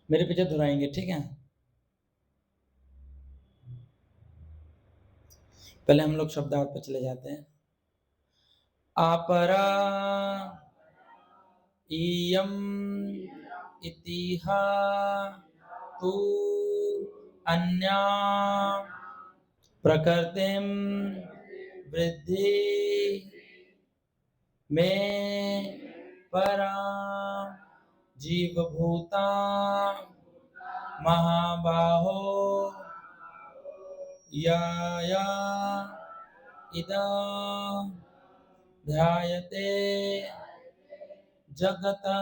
मेरे पीछे दोहराएंगे, ठीक है। पहले हम लोग शब्दार्थ पर चले जाते हैं। अपरा इयम इतिहा तु अन्या प्रकृतिम वृद्धि में परा जीवभूता महाबाहो या इदा ध्यायते जगता।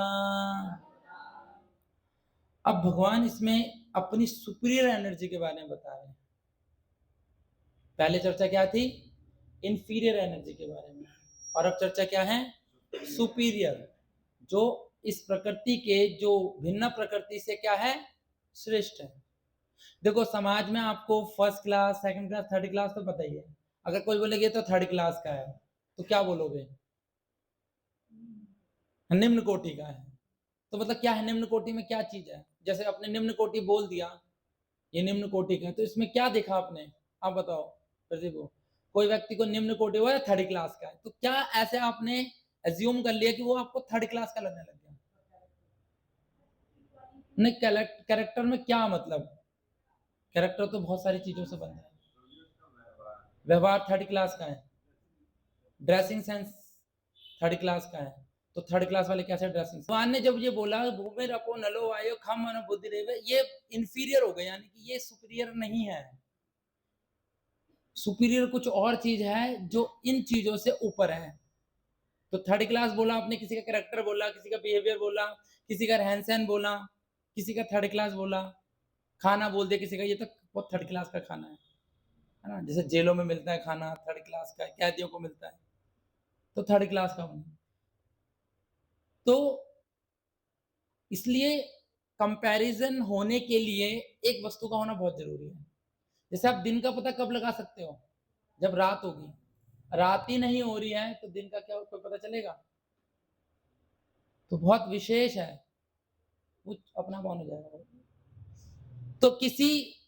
अब भगवान इसमें अपनी सुपीरियर एनर्जी के बारे में बता रहे हैं। पहले चर्चा क्या थी? इंफीरियर एनर्जी के बारे में, और अब चर्चा क्या है? सुपीरियर, जो इस प्रकृति के, जो भिन्न प्रकृति से क्या है? श्रेष्ठ है। देखो, समाज में आपको first class, second class, third class तो पता ही है। अगर कोई बोलेगे तो थर्ड क्लास का है, तो क्या बोलोगे? निम्न कोटि का है। तो मतलब क्या है निम्न कोटि में? क्या चीज है? जैसे आपने निम्न कोटि बोल दिया, ये निम्न कोटि का है, तो इसमें क्या देखा आपने? आप बताओ प्रदीप को। कोई व्यक्ति को निम्न कोटि हुआ है, थर्ड क्लास का है, तो क्या ऐसे आपने एज्यूम कर लिया कि वो आपको थर्ड क्लास का लगने लग गया? नहीं, कैरेक्टर में क्या मतलब? कैरेक्टर तो बहुत सारी चीजों से बनता है। व्यवहार थर्ड क्लास का है, ड्रेसिंग सेंस थर्ड क्लास का है, तो थर्ड क्लास वाले कैसे ड्रेसिंग? भगवान ने जब ये बोला भूमि रपो नलो वायो खम मन बुद्धि रेवे, ये इंफीरियर हो गए, यानी कि ये सुपीरियर नहीं है। सुपीरियर कुछ और चीज है जो इन चीजों से ऊपर है। तो थर्ड क्लास बोला आपने, किसी का कैरेक्टर बोला, किसी का बिहेवियर बोला, किसी का रहन सहन बोला, किसी का थर्ड क्लास बोला, खाना बोल दिया किसी का, ये तो बहुत थर्ड क्लास का खाना है ना? जैसे जेलों में मिलता है खाना, थर्ड क्लास का कैदियों को मिलता है, तो थर्ड क्लास का बना। तो इसलिए कंपैरिजन होने के लिए एक वस्तु का होना बहुत जरूरी है। जैसे आप दिन का पता कब लगा सकते हो? जब रात होगी। रात ही नहीं हो रही है तो दिन का क्या कोई पता चलेगा? तो बहुत विशेष है, कुछ अपना कौन हो जाएगा। तो किसी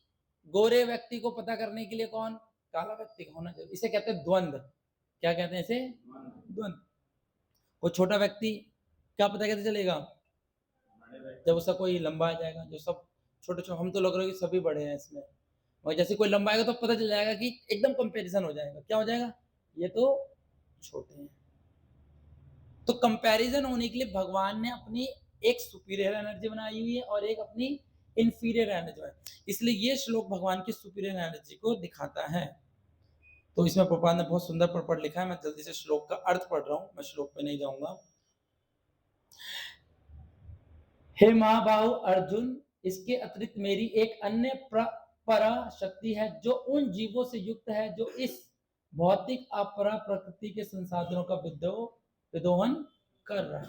गोरे व्यक्ति को पता करने के लिए कौन? काला व्यक्ति का होना चाहिए। इसे कहते हैं द्वंद्व। क्या कहते हैं इसे? द्वंद्व। कोई छोटा व्यक्ति क्या पता कैसे चलेगा? जब उसका कोई लंबा आ जाएगा, जो सब छोटे छोटे, हम तो लग रहे हैं कि सभी बड़े हैं इसमें, और जैसे कोई लंबा आएगा तो पता चल जाएगा कि एकदम कंपैरिजन हो जाएगा। क्या हो जाएगा? ये तो छोटे हैं। तो कंपैरिजन होने के लिए भगवान ने अपनी एक सुपीरियर एनर्जी बनाई हुई है और एक अपनी इंफीरियर एनर्जी बनाई, इसलिए ये श्लोक भगवान की सुपीरियर एनर्जी को दिखाता है। तो इसमें प्रभुपाद ने बहुत सुंदर पढ़ लिखा है। मैं जल्दी से श्लोक का अर्थ पढ़ रहा हूं, मैं श्लोक पे नहीं जाऊंगा। हे महाबाहु अर्जुन, इसके अतिरिक्त मेरी एक अन्य परा शक्ति है जो उन जीवों से युक्त है जो इस भौतिक अपरा प्रकृति के संसाधनों का विदोहन कर रहा है।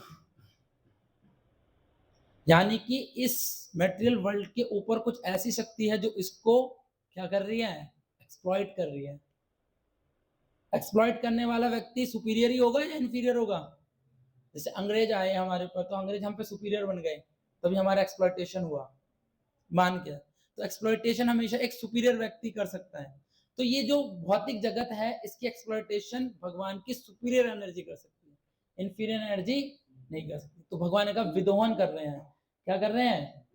यानी कि इस मटेरियल वर्ल्ड के ऊपर कुछ ऐसी शक्ति है जो इसको क्या कर रही है? एक्सप्लॉइट कर रही है। एक्सप्लॉइट करने वाला व्यक्ति सुपीरियर ही होगा या इन्फीरियर होगा? जैसे अंग्रेज आए हमारे ऊपर, तो अंग्रेज हम पे सुपीरियर बन गए, तभी हमारा एक्सप्लॉइटेशन हुआ, मान के। तो एक्सप्लॉइटेशन हमेशा एक सुपीरियर व्यक्ति कर सकता है। तो ये जो भौतिक जगत है, इसकी एक्सप्लॉइटेशन भगवान की सुपीरियर एनर्जी कर सकती है, इन्फीरियर एनर्जी नहीं कर सकती। तो भगवान का विदोहन कर रहे हैं। क्या कर रहे हैं?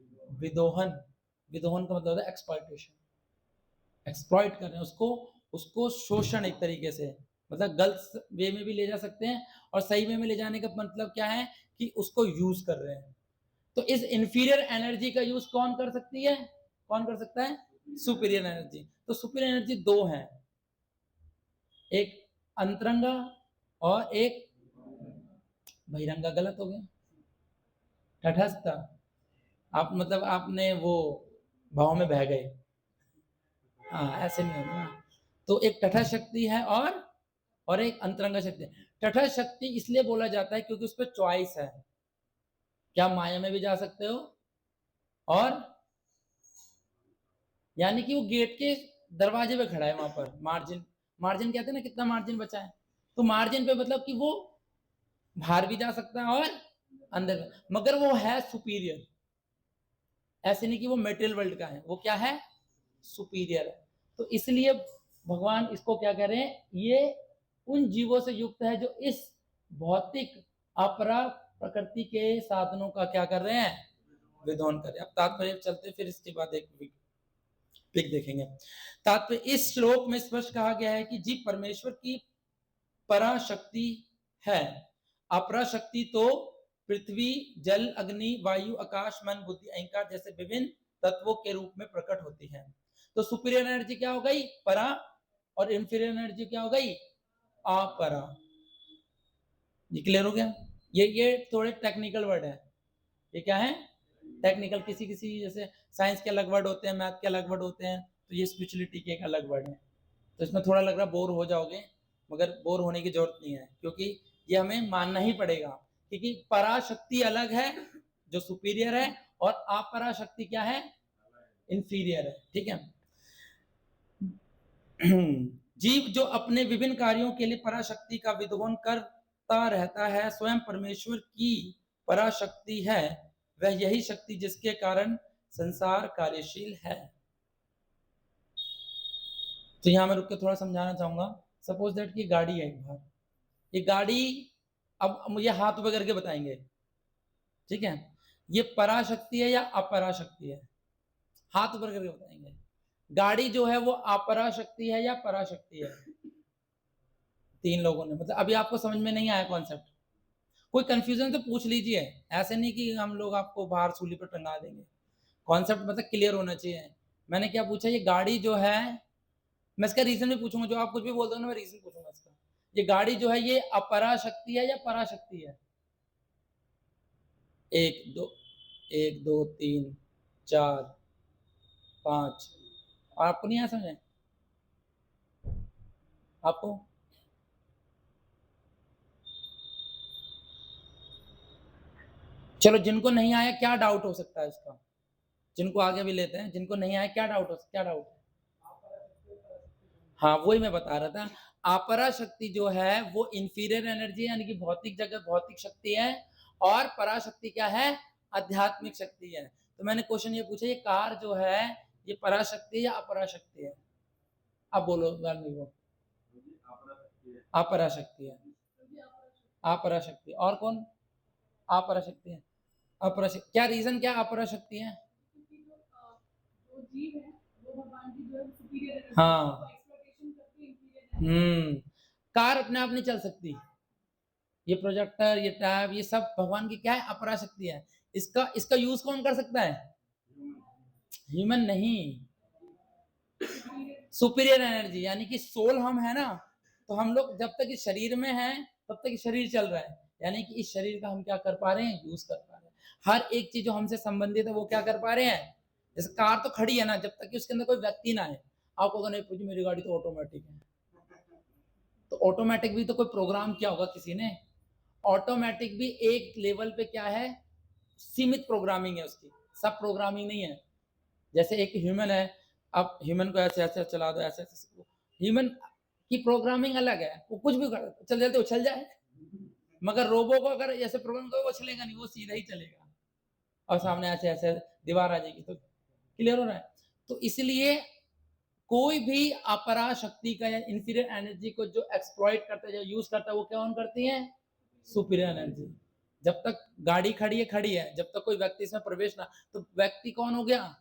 विदोहन। विदोहन का मतलब है एक्सप्लॉइटेशन। एक्सप्लॉइट कर रहे हैं उसको, उसको शोषण एक तरीके से, मतलब गलत वे में भी ले जा सकते हैं, और सही वे में ले जाने का मतलब क्या है कि उसको यूज कर रहे हैं। तो इस इंफीरियर एनर्जी का यूज कौन कर सकती है? कौन कर सकता है? Superior energy. तो सुपीरियर एनर्जी दो है, एक अंतरंगा और एक बहिरंगा। गलत हो गया, तटस्थ। आप मतलब आपने वो भाव में बह गए। हाँ, ऐसे नहीं होगा। तो एक तटस्थ शक्ति है और एक अंतरंगा शक्ति है। तटस्थ शक्ति इसलिए बोला जाता है क्योंकि उस पर चॉइस है। क्या माया में भी जा सकते हो, और यानी कि वो गेट के दरवाजे पे खड़ा है वहां पर। मार्जिन, मार्जिन कहते हैं ना, कितना मार्जिन बचा है, तो मार्जिन पे मतलब कि वो बाहर भी जा सकता है और अंदर भी, मगर वो है सुपीरियर। ऐसे नहीं कि वो मेटेरियल वर्ल्ड का है, वो क्या है, सुपीरियर है। तो इसलिए भगवान इसको क्या कह रहे हैं, ये उन जीवों से युक्त है जो इस भौतिक अपरा प्रकृति के साधनों का क्या कर रहे हैं, विध्वंस कर रहे हैं। अब तात्पर्य चलते, फिर इसके बाद एक पिक देखेंगे। तात्पर्य इस श्लोक में स्पष्ट कहा गया है कि जीव परमेश्वर की पराशक्ति है। अपराशक्ति तो पृथ्वी, जल, अग्नि, वायु, आकाश, मन, बुद्धि, अहंकार जैसे विभिन्न तत्वों के रूप में प्रकट होती है। तो सुपीरियर एनर्जी क्या हो गई, परा, और इंफीरियर एनर्जी क्या हो गई, अपरा। ये क्लियर हो गया। ये थोड़े टेक्निकल वर्ड है। ये क्या है, टेक्निकल। किसी किसी जैसे साइंस के अलग वर्ड होते हैं, मैथ के अलग वर्ड होते हैं, तो ये स्पिरिचुअलिटी के एक अलग वर्ड है। तो इसमें थोड़ा लग रहा बोर हो जाओगे, मगर बोर होने की जरूरत नहीं है, क्योंकि ये हमें मानना ही पड़ेगा। क्योंकि पराशक्ति अलग है जो सुपीरियर है, और अपराशक्ति क्या है, इंफीरियर है। ठीक है। जीव जो अपने विभिन्न कार्यों के लिए पराशक्ति का विध्वंस करता रहता है, स्वयं परमेश्वर की पराशक्ति है। वह यही शक्ति जिसके कारण संसार कार्यशील है। तो यहां मैं रुक के थोड़ा समझाना चाहूंगा। सपोज दैट की गाड़ी है एक बार, ये गाड़ी, अब मुझे हाथ ऊपर करके बताएंगे, ठीक है, ये पराशक्ति है या अपराशक्ति है, हाथ ऊपर करके बताएंगे। गाड़ी जो है वो अपराशक्ति है या पराशक्ति है? तीन लोगों ने, मतलब अभी आपको समझ में नहीं आया कॉन्सेप्ट? कोई कंफ्यूजन तो पूछ लीजिए, ऐसे नहीं कि हम लोग आपको बाहर सूली पर टंगा देंगे। कॉन्सेप्ट मतलब क्लियर होना चाहिए। मैंने क्या पूछा, ये गाड़ी जो है, मैं इसका रीजन भी पूछूंगा, जो आप कुछ भी बोल दो ना, मैं रीजन पूछूंगा इसका। ये गाड़ी जो है ये अपराशक्ति है या पराशक्ति है? एक दो तीन चार पांच, आपको नहीं आया समझे? आपको? चलो, जिनको नहीं आया, क्या डाउट हो सकता है इसका? जिनको आगे भी लेते हैं, जिनको नहीं आया, क्या डाउट हो, क्या डाउट है? हाँ, वही मैं बता रहा था। अपराशक्ति जो है वो इंफीरियर एनर्जी है, यानी कि भौतिक जगत, भौतिक शक्ति है, और पराशक्ति क्या है, आध्यात्मिक शक्ति है। तो मैंने क्वेश्चन ये पूछा, ये कार जो है ये पराशक्ति है या अपराशक्ति है? अब बोलो वाल्मीकि को। अपराशक्ति है। अपराशक्ति, और कौन अपराशक्ति है? अपराशक्ति, क्या रीजन, क्या अपराशक्ति है? हाँ, कार अपने आप नहीं चल सकती। ये प्रोजेक्टर, ये टैब, ये सब भगवान की क्या है, अपराशक्ति है। इसका यूज कौन कर सकता है? ह्यूमन नहीं, सुपीरियर एनर्जी, यानी कि सोल हम है ना, तो हम लोग जब तक इस शरीर में हैं तब तक शरीर चल रहा है, यानी कि इस शरीर का हम क्या कर पा रहे हैं, यूज कर पा रहे हैं। हर एक चीज जो हमसे संबंधित है वो क्या कर पा रहे हैं। जैसे कार तो खड़ी है ना, जब तक कि उसके अंदर कोई व्यक्ति ना है। आपको अगर नहीं पूछे, मेरी गाड़ी तो ऑटोमेटिक है, तो ऑटोमेटिक भी तो कोई प्रोग्राम किया होगा किसी ने। ऑटोमेटिक भी एक लेवल पे क्या है, सीमित प्रोग्रामिंग है उसकी, सब प्रोग्रामिंग नहीं है। जैसे एक ह्यूमन है, अब ह्यूमन को ऐसे ऐसे चला दो, ऐसे ऐसे, ह्यूमन की प्रोग्रामिंग अलग है, वो कुछ भी कर चल जाए तो उछल जाए। मगर रोबो को अगर ऐसे प्रोग्राम करो, वो चलेगा नहीं, वो सीधा ही चलेगा, और सामने ऐसे ऐसे दीवार आ जाएगी। तो क्लियर हो रहा है? तो इसलिए कोई भी अपराशक्ति का या इंफीरियर एनर्जी को जो एक्सप्लॉइट करता है, जो यूज करता है, वो क्या ऑन करती है, सुपीरियर एनर्जी। जब तक गाड़ी खड़ी है, जब तक कोई व्यक्ति इसमें प्रवेश ना, तो व्यक्ति कौन हो गया,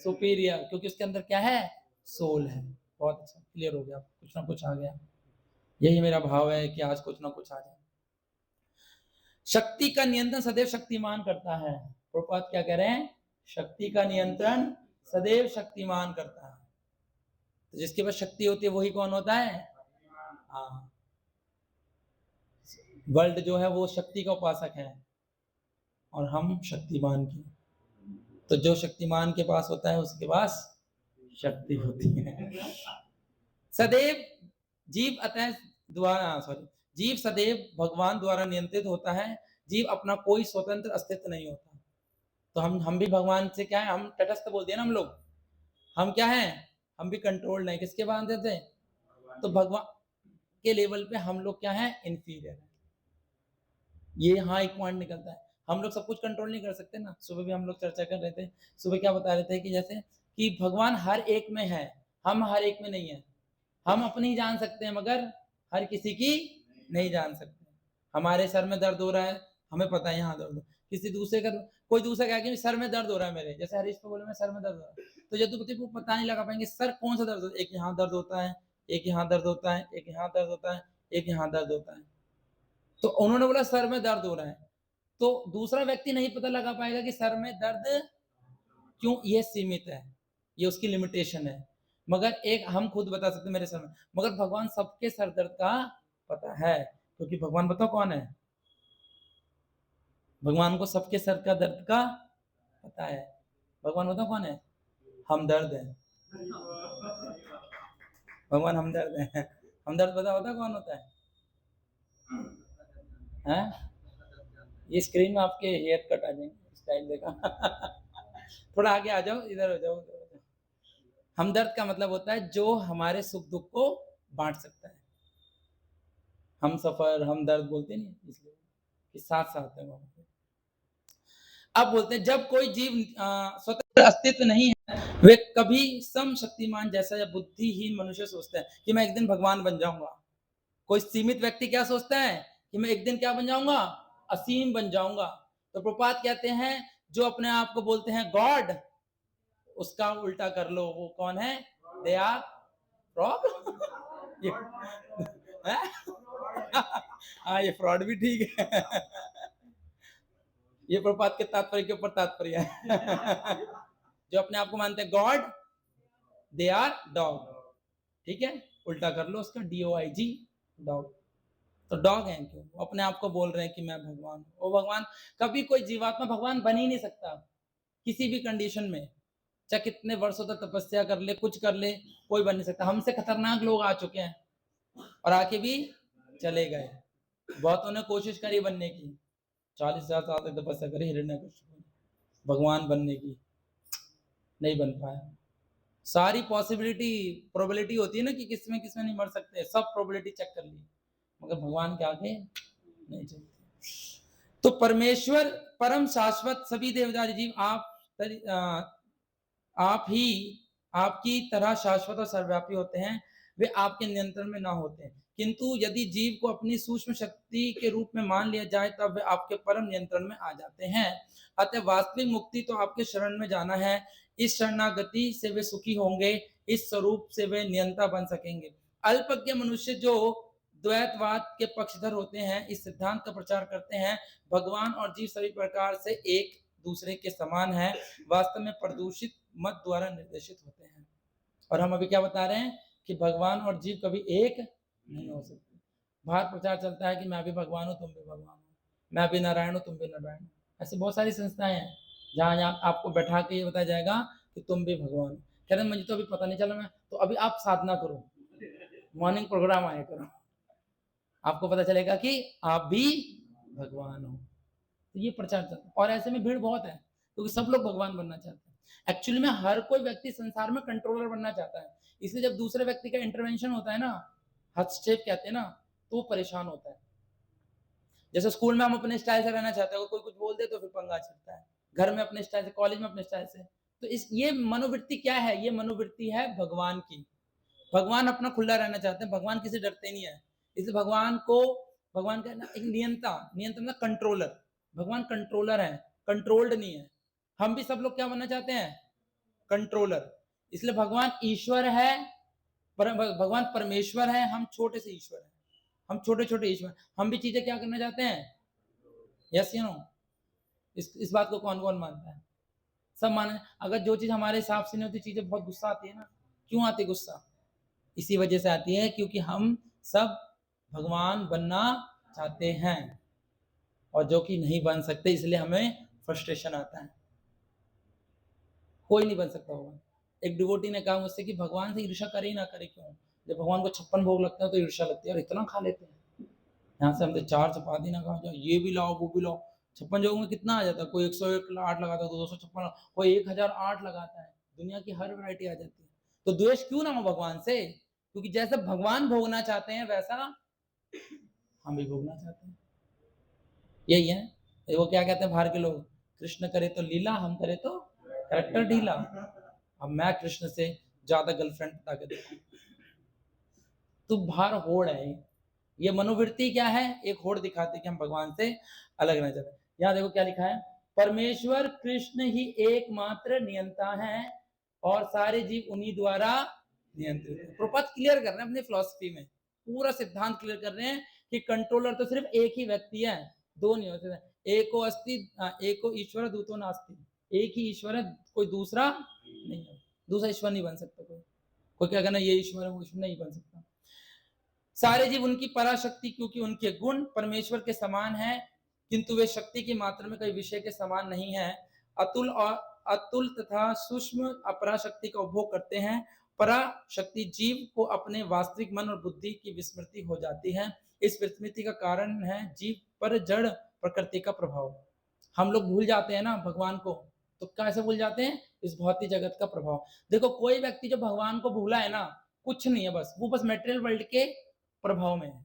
सुपीरियर, क्योंकि उसके अंदर क्या है, सोल है। बहुत अच्छा, क्लियर हो गया, कुछ ना कुछ आ गया। यही मेरा भाव है कि आज कुछ ना कुछ आ जाए। शक्ति का नियंत्रण सदैव शक्तिमान करता है। प्रभुपाद क्या कह रहे हैं, शक्ति का नियंत्रण सदैव शक्तिमान करता है। तो जिसके पास शक्ति होती है वही कौन होता है, हाँ, वर्ल्ड जो है वो शक्ति का उपासक है, और हम शक्तिमान की। तो जो शक्तिमान के पास होता है उसके पास शक्ति होती है। सदैव जीव अतः द्वारा जीव सदैव भगवान द्वारा नियंत्रित होता है। जीव अपना कोई स्वतंत्र अस्तित्व नहीं होता। तो हम भी भगवान से क्या है, हम तटस्थ बोलते हैं ना हम लोग, हम क्या हैं, हम भी कंट्रोल नहीं, किसके बांधे थे, तो भगवान के लेवल पे हम लोग क्या है, इंफीरियर है। ये यहाँ एक पॉइंट निकलता है, हम लोग सब कुछ कंट्रोल नहीं कर सकते ना। सुबह भी हम लोग चर्चा कर रहे थे, सुबह क्या बता रहे थे कि जैसे कि भगवान हर एक में है, हम हर एक में नहीं है। हम अपनी जान सकते हैं मगर हर किसी की नहीं जान सकते। हमारे सर में दर्द हो रहा है, हमें पता है यहाँ दर्द, किसी दूसरे का, कोई दूसरा कह कि सर में दर्द हो रहा है मेरे, जैसे हरीश को बोले मैं सर में दर्द हो रहा है, तो यदुपति को पता नहीं लगा पाएंगे सर कौन सा दर्द होता है। एक यहाँ दर्द होता है, एक यहाँ दर्द होता है, एक यहाँ दर्द होता है, एक यहाँ दर्द होता है। तो उन्होंने बोला सर में दर्द हो रहा है, तो दूसरा व्यक्ति नहीं पता लगा पाएगा कि सर में दर्द क्यों, ये सीमित है, ये उसकी लिमिटेशन है। मगर एक हम खुद बता सकते हैं मेरे सर में, मगर भगवान सबके सर दर्द का पता है, क्योंकि भगवान बताओ कौन है, भगवान को सबके सर का दर्द का पता है। भगवान बताओ कौन है, हमदर्द है। भगवान हमदर्द है। हमदर्द पता होता कौन होता है? हैं? ये स्क्रीन में आपके हेयर कट आ जाएंगे, स्टाइल देखा। थोड़ा आगे आ जाओ, इधर हो जाओ, उधर हो जाओ। हमदर्द का मतलब होता है जो हमारे सुख दुख को बांट सकता है। हम सफर हम दर्द बोलते नहीं, इसलिए कि साथ साथ है वहां पे। अब बोलते हैं जब कोई जीव स्वतंत्र अस्तित्व नहीं है, वे कभी सम शक्तिमान जैसा या बुद्धिहीन मनुष्य सोचते हैं कि मैं एक दिन भगवान बन जाऊंगा। कोई सीमित व्यक्ति क्या सोचता है कि मैं एक दिन क्या बन जाऊंगा, असीम बन जाऊंगा। तो प्रपात कहते हैं जो अपने आप को बोलते हैं गॉड, उसका उल्टा कर लो, वो कौन है, दे आर फ्रॉड। हाँ ये फ्रॉड भी ठीक है। ये प्रपात के तात्पर्य के ऊपर तात्पर्य है। जो अपने आप को मानते हैं गॉड, दे आर डॉग, ठीक है, उल्टा कर लो उसका, DOIG, डॉग। तो डॉग है क्यों, वो अपने आप को बोल रहे हैं कि मैं भगवान हूं। वो भगवान, कभी कोई जीवात्मा भगवान बन ही नहीं सकता किसी भी कंडीशन में, चाहे कितने वर्षों तक तपस्या कर ले, कुछ कर ले, कोई बन नहीं सकता। हमसे खतरनाक लोग आ चुके हैं और आके भी चले गए। बहुतों ने कोशिश करी बनने की, 40,000 साल तक तपस्या करी हिरण्यकशिपु, भगवान बनने की, नहीं बन पाया। सारी प्रोबेबिलिटी होती है ना कि किसमें किसमें नहीं मर सकते, सब प्रोबेबिलिटी चेक कर ली, मगर भगवान के आगे नहीं चलते। तो परमेश्वर परम शाश्वत, सभी देवदारी जीव आप ही आपकी तरह शाश्वत और सर्वव्यापी होते हैं, वे आपके नियंत्रण में ना होते हैं। किंतु यदि जीव को अपनी सूक्ष्म शक्ति के रूप में मान लिया जाए तब वे आपके परम नियंत्रण में आ जाते हैं। अतः वास्तविक मुक्ति तो आपके शरण में जाना है। इस शरणागति से वे सुखी होंगे, इस स्वरूप से वे नियंता बन सकेंगे। अल्पज्ञ मनुष्य जो द्वैतवाद के पक्षधर होते हैं, इस सिद्धांत का प्रचार करते हैं भगवान और जीव सभी प्रकार से एक दूसरे के समान है, वास्तव में प्रदूषित मत द्वारा निर्देशित होते हैं। और हम अभी क्या बता रहे हैं कि भगवान और जीव कभी एक नहीं हो सकते। बाहर प्रचार चलता है कि मैं भी भगवान हूँ, तुम भी भगवान हो, मैं भी नारायण हूँ, तुम भी नारायण हो। ऐसे बहुत सारी संस्थाएं हैं जहाँ आपको बैठा के ये बताया जाएगा कि तुम भी भगवान हो। कह रहे मुझे तो अभी पता नहीं चला, मैं तो अभी आप साधना करो, मॉर्निंग प्रोग्राम आया करो, आपको पता चलेगा कि आप भी भगवान हो। तो ये प्रचार चलता है और ऐसे में भीड़ बहुत है क्योंकि सब लोग भगवान बनना चाहते हैं। एक्चुअली में हर कोई व्यक्ति संसार में कंट्रोलर बनना चाहता है, इसलिए जब दूसरे व्यक्ति का इंटरवेंशन होता है ना, हस्तक्षेप कहते हैं ना, तो वो परेशान होता है। जैसे स्कूल में हम अपने स्टाइल से रहना चाहते हैं, कोई कुछ बोल दे तो फिर पंगा छिड़ता है, घर में अपने स्टाइल से, कॉलेज में अपने स्टाइल से। तो इस ये मनोवृत्ति क्या है, ये मनोवृत्ति है भगवान की। भगवान अपना खुला रहना चाहते हैं, भगवान किसी डरते नहीं है। इसलिए भगवान का एक नियंता कंट्रोलर, भगवान कंट्रोलर है, कंट्रोल्ड नहीं है। हम भी सब लोग क्या बनना चाहते हैं, कंट्रोलर। इसलिए भगवान ईश्वर है, भगवान परमेश्वर है, हम छोटे से ईश्वर हैं, हम छोटे छोटे ईश्वर। हम भी चीजें क्या करना चाहते हैं, यस या नो? इस बात को कौन कौन मानता है? सब माने। अगर जो चीज हमारे हिसाब से नहीं होती, चीजें बहुत गुस्सा आती है ना, क्यों आती गुस्सा? इसी वजह से आती है क्योंकि हम सब भगवान बनना चाहते हैं और जो कि नहीं बन सकते, इसलिए हमें फ्रस्ट्रेशन आता है। कोई नहीं बन सकता भगवान। एक डिवोटी ने कहा मुझसे कि भगवान से ईर्ष्या करे ही ना करे क्यों, जब भगवान को 56 भोग लगता है तो ईर्ष्या लगती है और इतना खा लेते हैं। यहाँ से हम 4 चपाती ना खा जाओ, ये भी लाओ वो भी लाओ। 56 भोग में कितना आ जाता है? कोई 108 लगाता है, 256, कोई 1008 लगाता है। दुनिया की हर वैरायटी आ जाती है। तो द्वेष क्यों ना हो भगवान से? क्योंकि जैसे भगवान भोगना चाहते हैं वैसा हम भी भोगना चाहते हैं। यही है। वो क्या कहते हैं बाहर के लोग, कृष्ण करे तो लीला, हम करे तो करेक्टर ढीला। अब मैं कृष्ण से ज्यादा गर्लफ्रेंड पटा के देखूं, तो बाहर होड़ है। ये मनोवृत्ति क्या है, एक होड़ दिखाती है कि हम भगवान से अलग रहना चाहते हैं। यहाँ देखो क्या लिखा है, परमेश्वर कृष्ण ही एकमात्र नियंता है और सारे जीव उन्हीं द्वारा नियंत्रित है। प्रपद क्लियर कर रहे हैं अपनी फिलॉसफी में, पूरा सिद्धांत क्लियर कर रहे हैं कि कंट्रोलर तो सिर्फ एक ही व्यक्ति है, दो नहीं होते। एको अस्ति एको ईश्वर दूतो नास्ति, एक ही ईश्वर है, कोई दूसरा नहीं है, दूसरा ईश्वर नहीं बन सकता। कोई क्या कहना ये ईश्वर है वो ईश्वर नहीं बन सकता। सारे जीव उनकी पराशक्ति क्योंकि उनके गुण परमेश्वर के समान है, किंतु वे शक्ति की मात्रा में कई विषय के समान नहीं है। अतुल और अतुल तथा सूक्ष्म अपराशक्ति का उपभोग करते हैं। पराशक्ति जीव को अपने वास्तविक मन और बुद्धि की विस्मृति हो जाती है। इस विस्मृति का कारण है जीव पर जड़ प्रकृति का प्रभाव। हम लोग भूल जाते हैं ना भगवान को, तो कैसे भूल जाते हैं, इस भौतिक जगत का प्रभाव। देखो कोई व्यक्ति जो भगवान को भूला है ना, कुछ नहीं है, बस वो बस मेटेरियल वर्ल्ड के प्रभाव में है।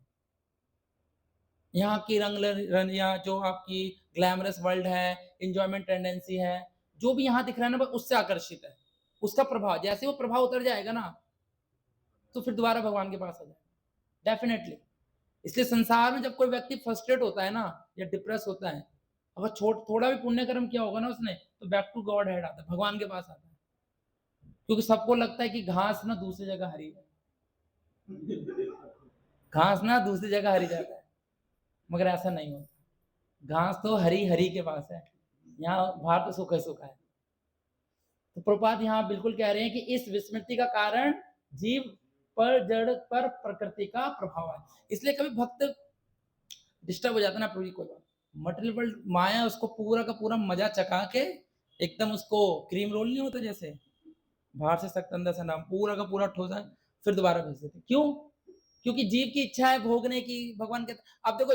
यहाँ की रंग या जो आपकी ग्लैमरस वर्ल्ड है, इंजॉयमेंट टेंडेंसी है, जो भी यहाँ दिख रहा है ना, बस उससे आकर्षित है, उसका प्रभाव। जैसे वो प्रभाव उतर जाएगा ना, तो फिर दोबारा भगवान के पास आ जाएगा डेफिनेटली। इसलिए संसार में जब कोई व्यक्ति फ्रस्ट्रेट होता है ना या डिप्रेस होता है, अगर थोड़ा भी पुण्य कर्म किया होगा ना उसने, तो बैक टू गॉड हेड आता है, भगवान के पास आता है। क्योंकि सबको लगता है कि घास ना दूसरी जगह हरी है, घास ना दूसरी जगह हरी जाता है, मगर ऐसा नहीं होता। घास तो हरी हरी के पास है, यहाँ बाहर तो सूखा सूखा है। तो प्रभुपाद यहाँ बिल्कुल कह रहे हैं कि इस विस्मृति का कारण जीव पर जड़ पर प्रकृति का प्रभाव है। इसलिए कभी भक्त डिस्टर्ब हो जाता है ना, पूरी कोई बात, मटेरियल वर्ल्ड माया उसको पूरा का पूरा मजा चका के एकदम उसको क्रीम रोल नहीं होता जैसे, बाहर से सख्त अंदर से नाम, पूरा का पूरा ठोसा फिर दोबारा भेज देते। क्यों? क्योंकि जीव की इच्छा है भोगने की, भगवान के। अब देखो,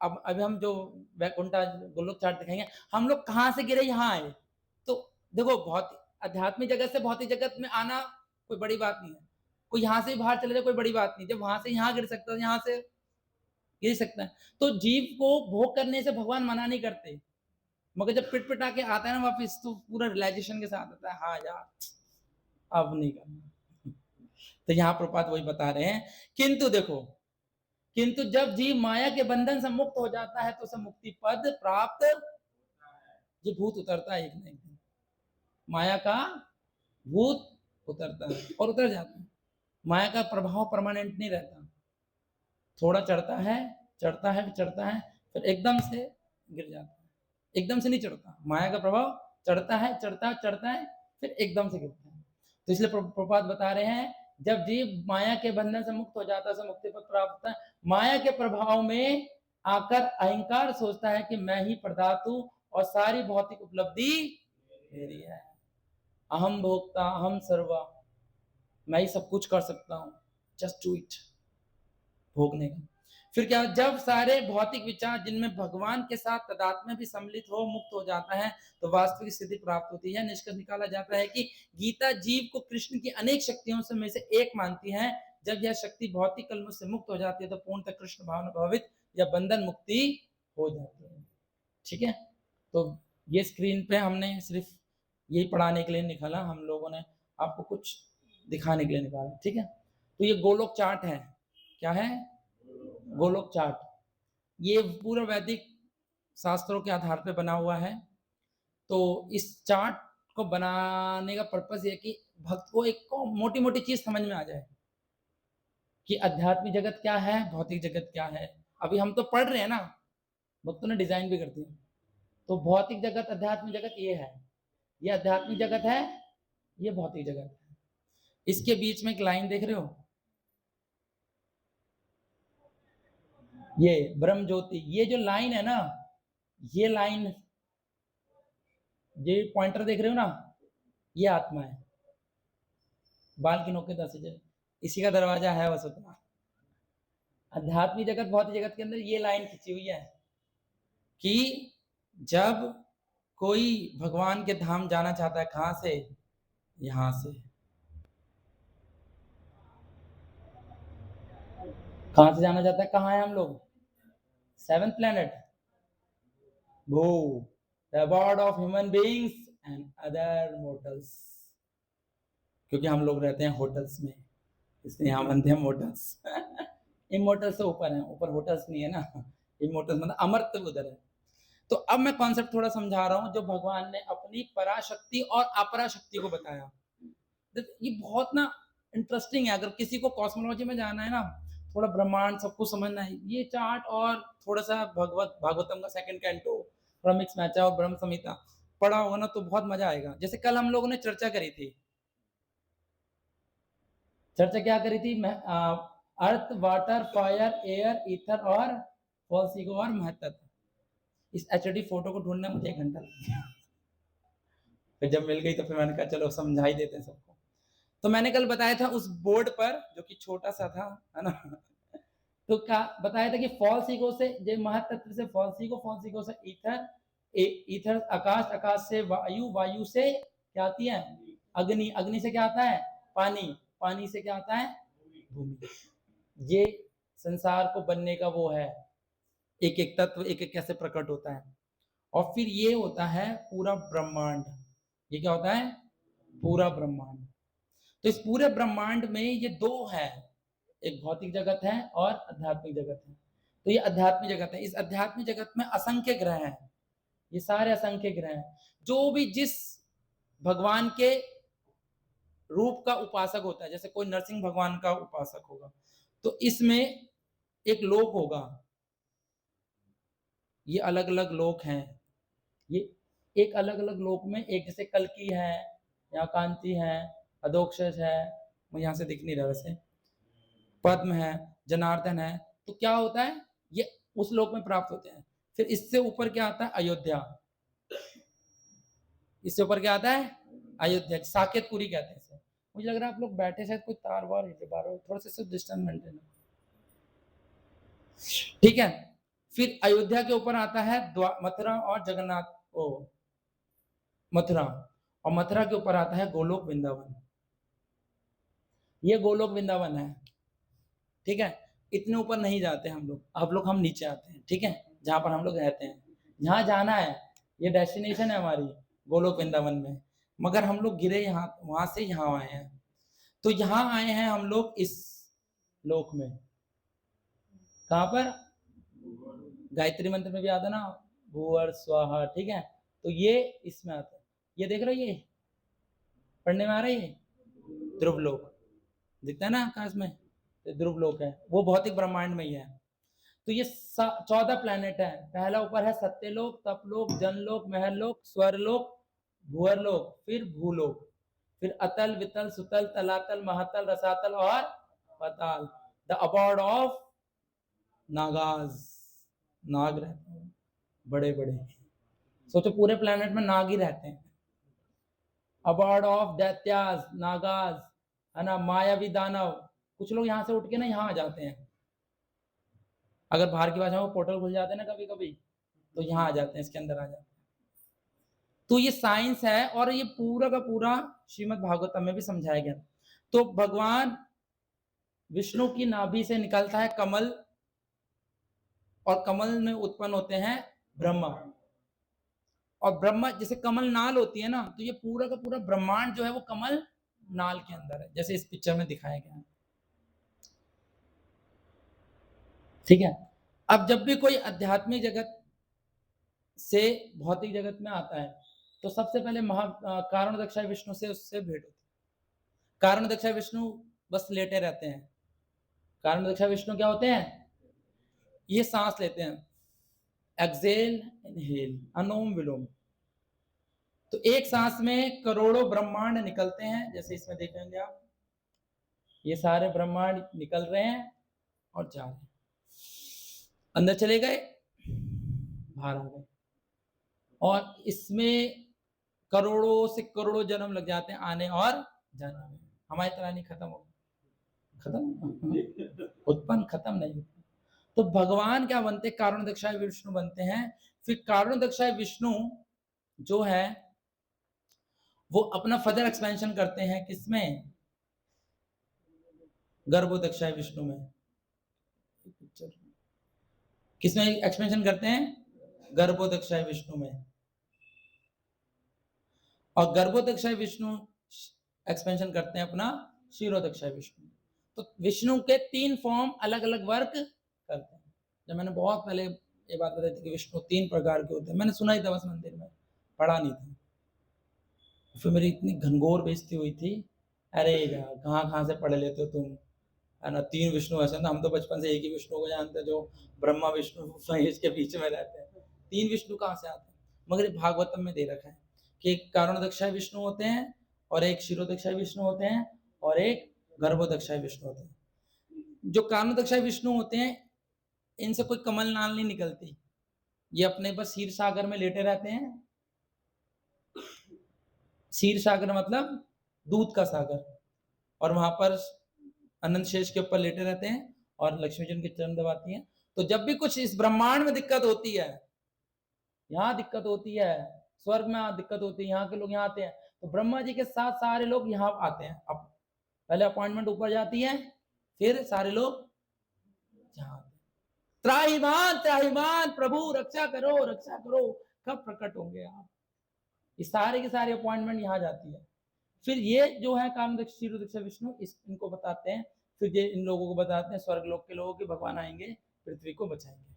अब अभी हम जो वैकुंठा गोलोक चार्ट दिखाएंगे, हम लोग कहाँ से गिरे यहाँ आए। तो देखो बहुत आध्यात्मिक जगत से भौतिक जगत में आना कोई बड़ी बात नहीं है, कोई यहाँ से बाहर चले जाए कोई बड़ी बात नहीं, जब वहां से यहाँ गिर सकता है यहाँ से गिर सकता है। तो जीव को भोग करने से भगवान मना नहीं करते, मगर जब पिट पिटा के आता है ना वापिस, तो पूरा रियलाइजेशन के साथ आता है, हाँ यार अब नहीं करना। तो यहाँ प्रपात वही बता रहे हैं, किंतु देखो, किंतु जब जीव माया के बंधन से मुक्त हो जाता है तो उसे मुक्ति पद प्राप्त, ये भूत उतरता है एक ना एक दिन, माया का भूत उतरता है और उतर जाता है। माया का प्रभाव परमानेंट नहीं रहता, थोड़ा चढ़ता है चढ़ता है चढ़ता है, फिर एकदम से गिर जाता है। एकदम से नहीं चढ़ता, माया का प्रभाव चढ़ता है चढ़ता है फिर एकदम से गिरता है। तो इसलिए प्रपात बता रहे हैं, जब जीव माया के बंधन से मुक्त हो जाता है उसे मुक्ति पद प्राप्त होता है। माया के प्रभाव में आकर अहंकार सोचता है कि मैं ही प्रदाता हूं और सारी भौतिक उपलब्धि मेरी है, अहम भोक्ता अहम सर्वा, मैं ही सब कुछ कर सकता हूं, जस्ट डू इट, भोगने का। फिर क्या, जब सारे भौतिक विचार जिनमें भगवान के साथ तदात्म्य भी सम्मिलित हो मुक्त हो जाता है तो वास्तविक स्थिति प्राप्त होती है। निष्कर्ष निकाला जाता है कि गीता जीव को कृष्ण की अनेक शक्तियों से में से एक मानती है। जब यह शक्ति भौतिक कलमों से मुक्त हो जाती है तो पूर्णतः कृष्ण भावना भावित या बंधन मुक्ति हो जाती है। ठीक है, तो ये स्क्रीन पे हमने सिर्फ यही पढ़ाने के लिए निकाला, हम लोगों ने आपको कुछ दिखाने के लिए निकाला। ठीक है, तो ये गोलोक चार्ट है, क्या है, गोलोक चार्ट। ये पूरा वैदिक शास्त्रों के आधार पर बना हुआ है। तो इस चार्ट को बनाने का पर्पस ये कि भक्त को एक मोटी मोटी चीज समझ में आ जाए कि आध्यात्मिक जगत क्या है, भौतिक जगत क्या है। अभी हम तो पढ़ रहे हैं ना, भक्तों ने डिजाइन भी कर दिया। तो भौतिक जगत आध्यात्मिक जगत ये है, ये आध्यात्मिक जगत है, ये भौतिक जगत है। इसके बीच में एक लाइन देख रहे हो, ये ब्रह्म ज्योति, ये जो लाइन है ना, ये लाइन, ये पॉइंटर देख रहे हो ना, ये आत्मा है, बाल की नोक के 10 इसी का दरवाजा है बस उतना। आध्यात्मिक जगत भौतिक जगत के अंदर ये लाइन खिंची हुई है कि जब कोई भगवान के धाम जाना चाहता है, कहां से, यहां से, कहां से जाना चाहता है, कहां है हम लोग, 7th प्लेनेट, भू, the about of human beings and other motels, क्योंकि हम लोग रहते हैं होटल्स में, इसलिए यहाँ बनते हैं मोटल्स। इमोटल्स से ऊपर है, ऊपर होटल्स नहीं है ना, इमोटल्स मतलब अमर्त्य उधर है। तो अब मैं कॉन्सेप्ट थोड़ा समझा रहा हूँ जो भगवान ने अपनी पराशक्ति और अपराशक्ति को बताया। ये बहुत ना इंटरेस्टिंग है, अगर किसी को कॉस्मोलॉजी में जाना है ना, थोड़ा ब्रह्मांड सब कुछ समझना है, ये चार्ट और थोड़ा सा भागवतम का सेकंड कैंटो, थोड़ा मिक्स मैच और ब्रह्म संहिता पढ़ा होगा ना तो बहुत मजा आएगा। जैसे कल हम लोगों ने चर्चा करी थी, चर्चा क्या करी थी, अर्थ, वाटर, फायर, एयर, ईथर और फॉल्स ईगो और महत्व। इस एचडी फोटो को ढूंढने में मुझे 1 घंटा लग गया, फिर जब मिल गई तो फिर मैंने कहा चलो समझा ही देते हैं सबको। तो मैंने कल बताया था उस बोर्ड पर जो कि छोटा सा था, है ना, तो क्या बताया था कि फॉल्स ईगो से, जो महत्व से फॉल्स ईगो से ईथर, ईथर आकाश, आकाश से वायु, वायु से क्या आती है अग्नि, अग्नि से क्या आता है पानी, पानी से क्या आता है भूमि। ये संसार को बनने का वो है, एक एक तत्व एक एक कैसे प्रकट होता है। और फिर ये होता है पूरा ब्रह्मांड, ये क्या होता है पूरा ब्रह्मांड। तो इस पूरे ब्रह्मांड में ये दो है, एक भौतिक जगत है और आध्यात्मिक जगत है। तो ये आध्यात्मिक जगत है, इस आध्यात्मिक जगत में असंख्य ग्रह हैं, ये सारे असंख्य ग्रह हैं। जो भी जिस भगवान के रूप का उपासक होता है, जैसे कोई नरसिंह भगवान का उपासक होगा तो इसमें एक लोक होगा, ये अलग अलग लोक हैं, ये एक अलग अलग लोक में, एक जैसे कल्की है, यहाँ कांति है, अधोक्षज है, मुझे यहाँ से दिख नहीं रहा वैसे, पद्म है, जनार्दन है। तो क्या होता है ये उस लोक में प्राप्त होते हैं। फिर इससे ऊपर क्या आता है अयोध्या, इससे ऊपर क्या आता है अयोध्या, साकेतपुरी कहते हैं इसे। मुझे लग रहा है आप लोग बैठे शायद कोई तार वार थोड़ा सा डिस्टेंस मेंटेन, ठीक है। फिर अयोध्या के ऊपर आता है मथुरा और जगन्नाथ, ओ मथुरा, और मथुरा के ऊपर आता है गोलोक वृंदावन, ये गोलोक वृंदावन है, ठीक है। इतने ऊपर नहीं जाते हम लोग, आप लोग हम नीचे आते हैं, ठीक है, जहां पर हम लोग रहते हैं, जहां जाना है, ये डेस्टिनेशन है हमारी गोलोक वृंदावन में, मगर हम लोग गिरे यहाँ, वहां से यहाँ आए हैं। तो यहाँ आए हैं हम लोग इस लोक में, कहां पर गायत्री मंत्र में भी आता ना भूवर स्वाहा, ठीक है। तो ये इसमें आता है, ये देख रहे हो, ये पढ़ने में आ रहा है, ये ध्रुव लोक दिखता है ना आकाश में, तो ध्रुव लोक है, वो भौतिक ब्रह्मांड में ही है। तो ये 14 प्लैनेट है। पहला ऊपर है सत्यलोक, तपलोक, जनलोक, महरलोक, स्वरलोक, भूअरलोक, फिर भूलोक, फिर अतल, वितल, सुतल, तलातल, महातल, रसातल और पाताल, द अबॉर्ड ऑफ नागाज, नाग रहते हैं बड़े बड़े, सोचो पूरे प्लैनेट में नाग ही रहते हैं। अबॉर्ड ऑफ दैत्याज, नागाज, है ना, मायावी दानव, कुछ लोग यहाँ से उठ के ना यहाँ आ जाते हैं, अगर बाहर की भाषा में पोर्टल खुल जाते हैं ना कभी कभी, तो यहाँ आ जाते हैं, इसके अंदर आ जाते हैं। तो ये साइंस है और ये पूरा का पूरा श्रीमद् भागवतम में भी समझाया गया। तो भगवान विष्णु की नाभि से निकलता है कमल, और कमल में उत्पन्न होते हैं ब्रह्मा, और ब्रह्मा जैसे कमल नाल होती है ना, तो ये पूरा का पूरा ब्रह्मांड जो है वो कमल नाल के अंदर है, जैसे इस पिक्चर में दिखाया गया है, ठीक है। अब जब भी कोई आध्यात्मिक जगत से भौतिक जगत में आता है तो सबसे पहले कारण दक्षाय विष्णु से उससे भेंट होती है। कारण दक्षाय विष्णु बस लेटे रहते हैं, कारण दक्षाय विष्णु क्या होते हैं, ये सांस लेते हैं, एक्सेल इनहेल, अनुलोम विलोम। तो एक सांस में करोड़ों ब्रह्मांड निकलते हैं, जैसे इसमें देखेंगे आप, ये सारे ब्रह्मांड निकल रहे हैं और जा रहे हैं, अंदर चले गए, बाहर आ गए, और इसमें करोड़ों से करोड़ों जन्म लग जाते हैं आने और जाने में। हमारी तरह नहीं खत्म हो, खत्म उत्पन्न खत्म नहीं। तो भगवान क्या बनते, कारण दक्षाय विष्णु बनते हैं। फिर कारण दक्षाय विष्णु जो है वो अपना फर्दर एक्सपेंशन करते हैं किसमें, गर्भो दक्षाय विष्णु में, किसमें एक्सपेंशन करते हैं, गर्भोदक्षाय विष्णु में, और गर्भोदक्षाय विष्णु एक्सपेंशन करते हैं अपना क्षीरोदक्षाय विष्णु। तो विष्णु के 3 फॉर्म अलग अलग वर्क करते हैं। जब मैंने बहुत पहले ये बात बताई थी कि विष्णु 3 प्रकार के होते हैं, मैंने सुना ही था बस मंदिर में, पढ़ा नहीं था। फिर मेरी इतनी घनघोर बेइज्जती हुई थी, अरे यार कहाँ से पढ़ लेते हो तुम, है ना, 3 विष्णु ऐसे ना, हम तो बचपन से एक ही विष्णु को जानते हैं जो ब्रह्मा विष्णु महेश के बीच में रहते हैं, 3 विष्णु कहाँ से आते हैं? मगर भागवतम में दे रखा है कि एक कारणोदक्षाय विष्णु होते हैं, और एक क्षीरोदक्षाय विष्णु होते हैं, और एक गर्भोदक्षाय विष्णु होते हैं। जो कारणोदक्षाय विष्णु होते हैं, इनसे कोई कमल नाल नहीं निकलती, ये अपने बस क्षीर सागर में लेटे रहते हैं। क्षीर सागर मतलब दूध का सागर, और वहां पर अनंत शेष के ऊपर लेटे रहते हैं, और लक्ष्मी जी उनके चरण दबाती हैं। तो जब भी कुछ इस ब्रह्मांड में दिक्कत होती है, यहाँ दिक्कत होती है, स्वर्ग में दिक्कत होती है, यहाँ के लोग यहाँ आते हैं, तो ब्रह्मा जी के साथ सारे लोग यहाँ आते हैं। अब पहले अपॉइंटमेंट ऊपर जाती है, फिर सारे लोग यहाँ, त्राहिमाम त्राहिमाम प्रभु रक्षा करो, कब प्रकट होंगे आप? ये सारे के सारे अपॉइंटमेंट यहाँ जाती है। फिर ये जो है कामदक्ष क्षीरोदक्ष विष्णु, इनको बताते हैं, फिर ये इन लोगों को बताते हैं स्वर्ग लोक के लोगों के भगवान आएंगे पृथ्वी को बचाएंगे।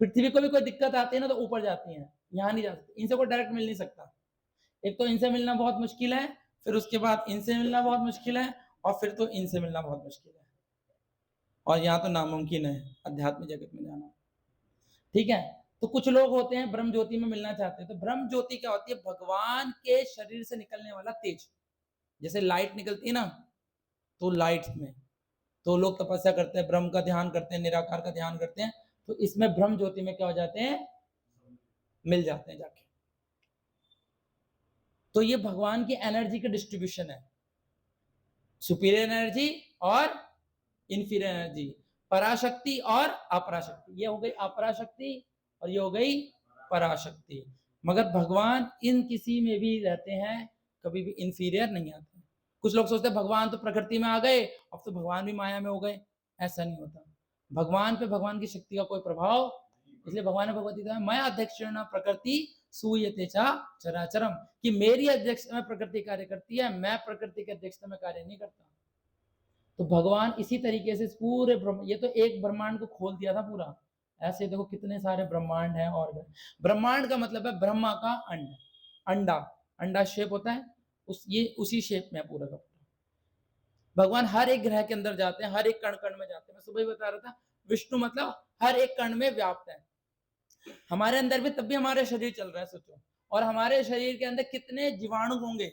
पृथ्वी को भी कोई दिक्कत आती है ना, तो ऊपर जाती है, यहाँ नहीं जा सकती, इनसे कोई डायरेक्ट मिल नहीं सकता। एक तो इनसे मिलना बहुत मुश्किल है, फिर उसके बाद इनसे मिलना बहुत मुश्किल है, और फिर तो इनसे मिलना बहुत मुश्किल है, और यहाँ तो नामुमकिन है अध्यात्म जगत में जाना। ठीक है, तो कुछ लोग होते हैं ब्रह्म ज्योति में मिलना चाहते हैं। तो ब्रह्म ज्योति क्या होती है? भगवान के शरीर से निकलने वाला तेज, जैसे लाइट निकलती है ना, तो लाइट में तो लोग तपस्या करते हैं, ब्रह्म का ध्यान करते हैं, निराकार का ध्यान करते हैं, तो इसमें ब्रह्म ज्योति में क्या हो जाते हैं? मिल जाते हैं जाके। तो ये भगवान की एनर्जी का डिस्ट्रीब्यूशन है, सुपीरियर एनर्जी और इंफीरियर एनर्जी, पराशक्ति और अपराशक्ति। ये हो गई अपराशक्ति और ये हो गई पराशक्ति। मगर भगवान इन किसी में भी रहते हैं, कभी भी इंफीरियर नहीं आते। कुछ लोग सोचते हैं भगवान तो प्रकृति में आ गए, अब तो भगवान भी माया में हो गए। ऐसा नहीं होता, भगवान पे भगवान की शक्ति का कोई प्रभाव, इसलिए भगवान ने भगवद्गीता में मैं अध्यक्षेण प्रकृति सूयते चा चराचरम, कि मेरी अध्यक्षता में प्रकृति कार्य करती है, मैं प्रकृति की अध्यक्षता में कार्य नहीं करता। तो भगवान इसी तरीके से पूरे ये तो एक ब्रह्मांड को खोल दिया था पूरा। ऐसे देखो कितने सारे ब्रह्मांड हैं। और ब्रह्मांड का मतलब है ब्रह्मा का अंड, अंडा, अंडा शेप होता है, ये उसी शेप में पूरा का पूरा। भगवान हर एक ग्रह के अंदर जाते हैं, हर एक कण कण में जाते हैं। मैं सुबह ही बता रहा था, विष्णु मतलब हर एक कण में व्याप्त है। हमारे अंदर भी तब भी हमारे शरीर चल रहा है, सोचो। और हमारे शरीर के अंदर कितने जीवाणु होंगे,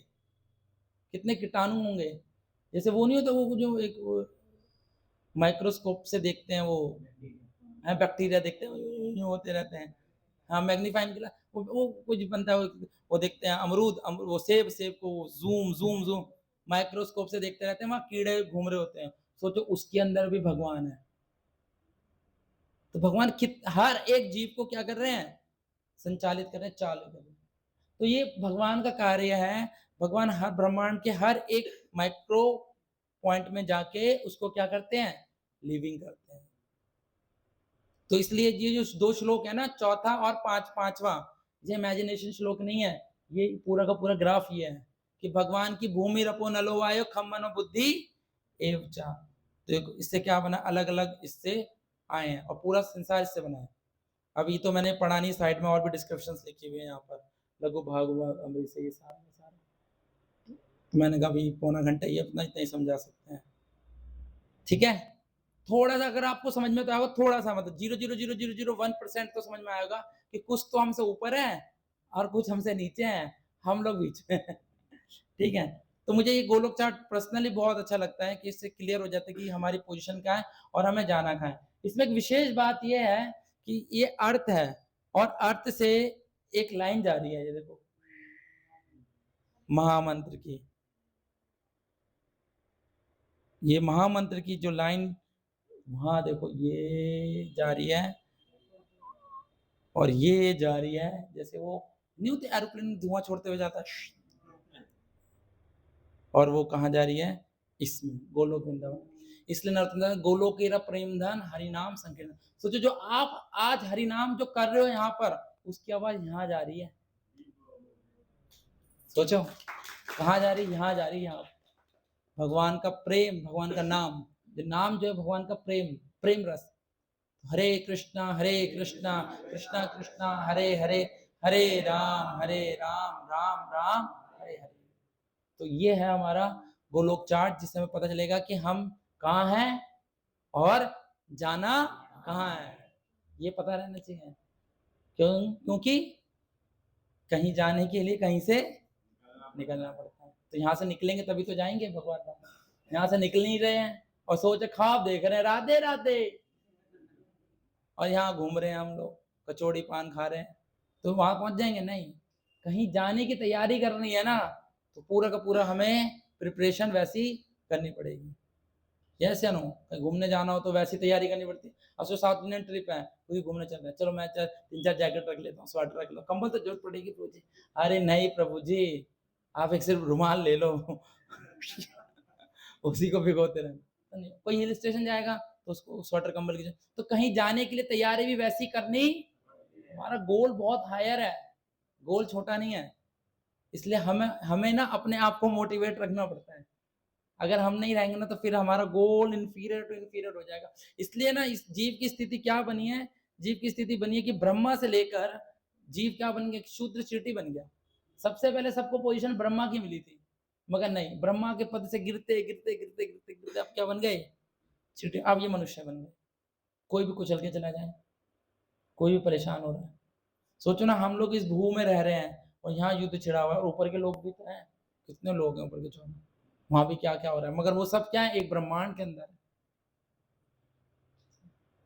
कितने कीटाणु होंगे। जैसे वो नहीं होता, वो जो एक माइक्रोस्कोप से देखते हैं, वो बैक्टीरिया देखते हैं, होते रहते हैं। हाँ, मैग्नीफाइंग ग्लास, वो कुछ बनता है, वो देखते हैं अमरूद, वो सेब, सेब को जूम जूम जूम माइक्रोस्कोप से देखते रहते हैं, वहां कीड़े घूम रहे होते हैं। सोचो उसके अंदर भी भगवान है। तो भगवान हर एक जीव को क्या कर रहे हैं? संचालित कर रहे हैं, चालू कर रहे हैं। तो ये भगवान का कार्य है। भगवान हर ब्रह्मांड के हर एक माइक्रो पॉइंट में जाके उसको क्या करते हैं? लिविंग करते हैं। तो इसलिए ये जो 2 श्लोक है ना, चौथा और पांचवा, ये इमेजिनेशन श्लोक नहीं है, ये पूरा का पूरा ग्राफ ये है कि भगवान की भूमि रपो नलो वायो खम मनो बुद्धि एवचा। तो इससे क्या बना? अलग अलग इससे आए हैं, और पूरा संसार इससे बना है। अभी तो मैंने पढ़ा नहीं, साइड में और भी डिस्क्रिप्शंस लिखी हुई है यहाँ पर, लघु भागवत अमृत से ये सारा तो मैंने कहा अभी पौना घंटा ही अपना इतना ही समझा सकते हैं। ठीक है, थोड़ा सा अगर आपको समझ में तो आएगा, थोड़ा सा मतलब 0.00001% तो समझ में आएगा कि कुछ तो हमसे ऊपर है और कुछ हमसे नीचे हैं, हम लोग बीच में। ठीक है, तो मुझे ये गोलोक चार्ट पर्सनली बहुत अच्छा लगता है कि इससे क्लियर हो जाता है कि हमारी पोजीशन क्या है और हमें जाना कहाँ है। इसमें एक विशेष बात ये है कि ये अर्थ है, और अर्थ से एक लाइन जा रही है, ये देखो महामंत्र की, ये महामंत्र की जो लाइन वहां देखो ये जा रही है, और ये जा रही है, जैसे वो नहीं होते एरोप्लेन धुआं छोड़ते हुए जाता है, और वो कहाँ जा रही है? इसमें गोलोक वृंदावन। इसलिए नरोत्तम गोलोक प्रेम धन हरिनाम संकीर्तन। सोचो जो आप आज हरिनाम जो कर रहे हो यहाँ पर, उसकी आवाज यहाँ जा रही है। सोचो कहाँ जा रही है, यहाँ जा रही है, यहाँ। भगवान का प्रेम, भगवान का नाम, जो नाम जो है भगवान का प्रेम, प्रेम रस। हरे कृष्णा कृष्णा कृष्णा हरे हरे, हरे राम राम राम हरे हरे। तो ये है हमारा गोलोक चार्ट, जिससे हमें पता चलेगा कि हम कहाँ हैं और जाना कहाँ है। ये पता रहना चाहिए। क्योंकि कहीं जाने के लिए कहीं से निकलना पड़ता है। तो यहाँ से निकलेंगे तभी तो जाएंगे भगवान धाम। यहाँ से निकल नहीं रहे हैं और सोचे ख्वाब देख रहे हैं राधे राधे, और यहाँ घूम रहे हैं हम लोग, कचौड़ी पान खा रहे हैं, तो वहां पहुंच जाएंगे? नहीं। कहीं जाने की तैयारी करनी है ना, तो पूरा का पूरा हमें प्रिपरेशन वैसी करनी पड़ेगी। जैसे नो कहीं घूमने जाना हो तो वैसी तैयारी करनी पड़ती है। अब जो साउथ इंडियन ट्रिप है, कोई घूमने चल रहा है, चलो मैं 3-4 जैकेट रख लेता हूँ, स्वेटर रख लो, कंबल तो जरूरत पड़ेगी प्रभु जी। अरे नहीं प्रभु जी, आप एक सिर्फ रुमाल ले लो उसी को भिगोते रहना। कोई हिल स्टेशन जाएगा तो उसको स्वेटर कंबल की, तो कहीं जाने के लिए तैयारी भी वैसी करनी। हमारा गोल बहुत हायर है, गोल छोटा नहीं है। इसलिए हमें ना अपने आप को मोटिवेट रखना पड़ता है। अगर हम नहीं रहेंगे ना तो फिर हमारा गोल इन्फीरियर टू इन्फीरियर हो जाएगा। इसलिए ना इस जीव की स्थिति क्या बनी है, जीव की स्थिति बनी है कि ब्रह्मा से लेकर जीव क्या बन गया, शूद्र चींटी बन गया। सबसे पहले सबको पोजीशन ब्रह्मा की मिली थी, मगर नहीं, ब्रह्मा के पद से गिरते गिरते गिरते गिरते गिरते अब क्या बन गए, चींटी। अब ये मनुष्य बन गए। कोई भी कुचल के चला जाए, कोई भी परेशान हो रहा है। सोचो ना, हम लोग इस भू में रह रहे हैं और यहाँ युद्ध छिड़ा हुआ है, और ऊपर के लोग भी तो हैं, कितने लोग हैं ऊपर के छोड़, वहां भी क्या क्या हो रहा है, मगर वो सब क्या है, एक ब्रह्मांड के अंदर है।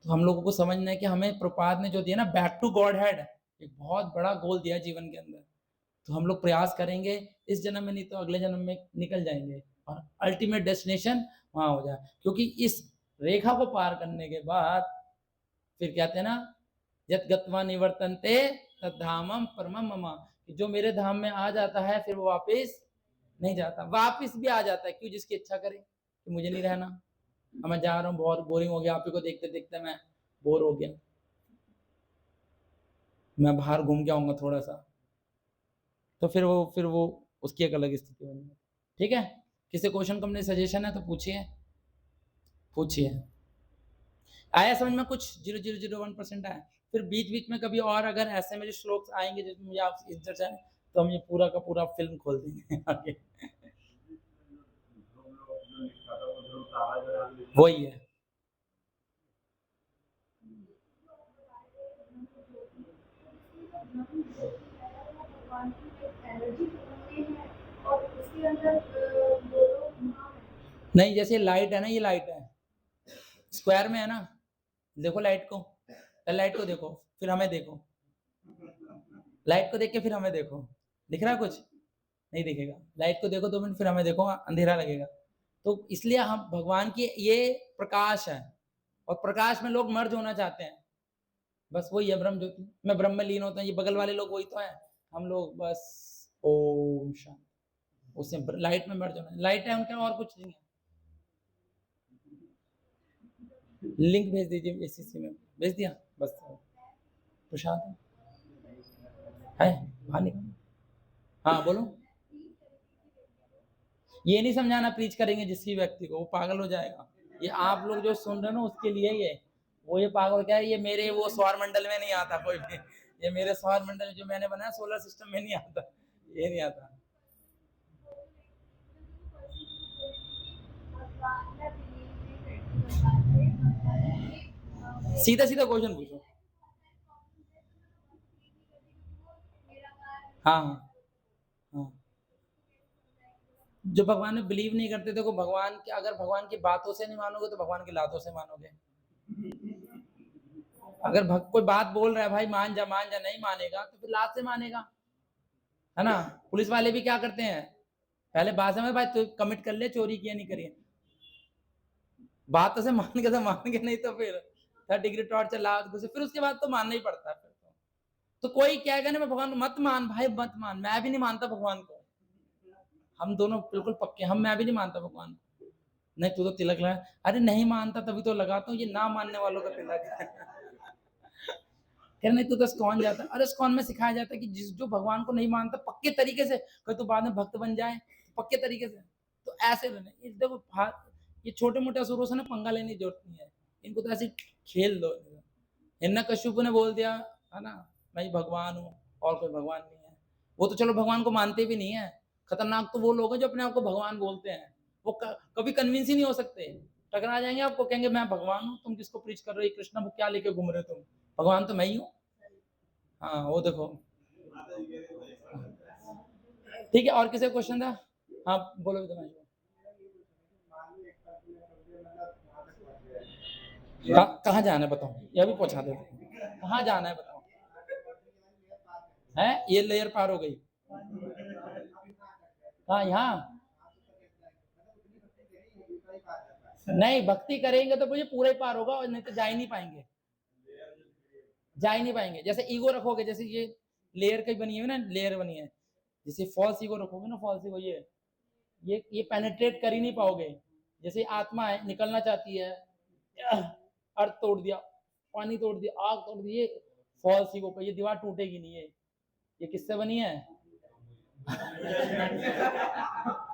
तो हम लोगों को समझना है कि हमें प्रपात ने जो दिया ना, बैक टू गॉड हेड, एक बहुत बड़ा गोल दिया जीवन के अंदर। तो हम लोग प्रयास करेंगे, इस जन्म में नहीं तो अगले जन्म में निकल जाएंगे और अल्टीमेट डेस्टिनेशन वहां हो जाए। क्योंकि इस रेखा को पार करने के बाद फिर कहते हैं ना, यत गत्वा निवर्तन्ते तद्धामम परमम मम, जो मेरे धाम में आ जाता है फिर वो वापस नहीं जाता। वापस भी आ जाता है, क्यों? जिसकी इच्छा करे कि मुझे नहीं रहना, मैं जा रहा हूँ, बहुत बोरिंग हो गया, आप ही को देखते देखते मैं बोर हो गया, मैं बाहर घूम के आऊंगा थोड़ा सा, तो फिर वो उसकी एक अलग स्थिति बनी। ठीक है, किसी क्वेश्चन का अपने सजेशन है तो पूछिए, पूछिए। आया समझ में? कुछ 0.001% आया। फिर बीच बीच में कभी और अगर ऐसे में जो श्लोक आएंगे जिसमें मुझे आप इंटरेस्ट है, तो हम ये पूरा का पूरा फिल्म खोल देंगे आगे। वही है, नहीं जैसे लाइट है ना, ये लाइट है, स्क्वायर में है ना, देखो लाइट को, लाइट को देखो फिर हमें देखो, लाइट को देख के फिर हमें देखो, दिख रहा है कुछ? नहीं दिखेगा। लाइट को देखो 2 मिनट, फिर हमें देखो, अंधेरा लगेगा। तो इसलिए हम भगवान की ये प्रकाश है, और प्रकाश में लोग मर्ज होना चाहते हैं, बस वही है ब्रह्म ज्योति। मैं ब्रह्म में लीन होता है, ये बगल वाले लोग वही तो है, हम लोग बस ओम शांति, उससे लाइट में मर्ज होना। लाइट है उनका, और कुछ नहीं है। लिंक भेज दीजिए, एसीसी में भेज दिया, बस प्रसाद है बाहर निकल। हाँ बोलो। ये नहीं समझाना प्रीच करेंगे जिसकी व्यक्ति को, वो पागल हो जाएगा। ये आप लोग जो सुन रहे हो ना उसके लिए ये, वो ये पागल क्या है, ये मेरे वो सौर मंडल में नहीं आता कोई भी, ये मेरे सौर मंडल जो मैंने बनाया सोलर सिस्टम में नहीं आता, ये नहीं आता। सीधा सीधा क्वेश्चन पूछो। हाँ हाँ, जो भगवान में बिलीव नहीं करते थे, को भगवान के, अगर भगवान की बातों से नहीं मानोगे तो भगवान की लातों से मानोगे। अगर कोई बात बोल रहा है भाई मान जा नहीं मानेगा तो फिर लात से मानेगा, है ना। पुलिस वाले भी क्या करते हैं, पहले बात समझ भाई तू कमिट कर ले, चोरी किया नहीं करिए, बात से मान के, तो मान के, नहीं तो फिर 3rd डिग्री टॉर्चर ला, फिर उसके बाद तो मानना ही पड़ता है। फिर तो कोई कहेगा ना मैं भगवान मत मान भाई मत मान, मैं भी नहीं मानता भगवान को, हम दोनों बिल्कुल पक्के, मैं भी नहीं मानता भगवान को। नहीं तू तो तिलक लगा, अरे नहीं मानता तभी तो लगाता हूँ, ये ना मानने वालों का तिलक है कह नहीं तू तो इस्कॉन जाता है। अरे इस्कॉन में सिखाया जाता है कि जो भगवान को नहीं मानता पक्के तरीके से, कोई तो बाद में भक्त बन जाए पक्के तरीके से। तो ऐसे रहना ये देखो, ये छोटे मोटे असुरों से ना पंगा लेने की जरूरत नहीं है, इनको तो ऐसे खेल दो। हिरण्यकश्यप ने बोल दिया है ना, मैं ही भगवान हूँ और कोई भगवान नहीं है। वो तो चलो भगवान को मानते भी नहीं है। खतरनाक तो वो लोग हैं जो अपने आप को भगवान बोलते हैं। वो कभी कन्विंस ही नहीं हो सकते। टकरा जाएंगे आपको, कहेंगे मैं भगवान हूँ, तुम किसको प्रीच कर रहे हो, कृष्ण बुक क्या लेके घूम रहे हो तुम, भगवान तो मैं ही हूँ। हाँ वो देखो। ठीक है, और किसी का क्वेश्चन था? हाँ बोलो विद्वान। कहाँ जाना है बताओ, यह भी पहुंचा देते। कहाँ जाना है बताओ? है ये लेयर पार हो गई। हाँ यहाँ नहीं, भक्ति करेंगे तो मुझे पूरा ही पार होगा, और नहीं तो जा ही नहीं पाएंगे, जा ही नहीं पाएंगे। जैसे ईगो रखोगे, जैसे ये लेयर कहीं बनी है ना, लेयर बनी है, जैसे फॉल्स ईगो रखोगे ना, फॉल्स ईगो ये पेनिट्रेट कर ही नहीं पाओगे। जैसे आत्मा है, निकलना चाहती है, अर्थ तोड़ दिया, पानी तोड़ दिया, आग तोड़ दी, ये फॉल्स ईगो पे ये दीवार टूटेगी नहीं। ये किससे बनी है?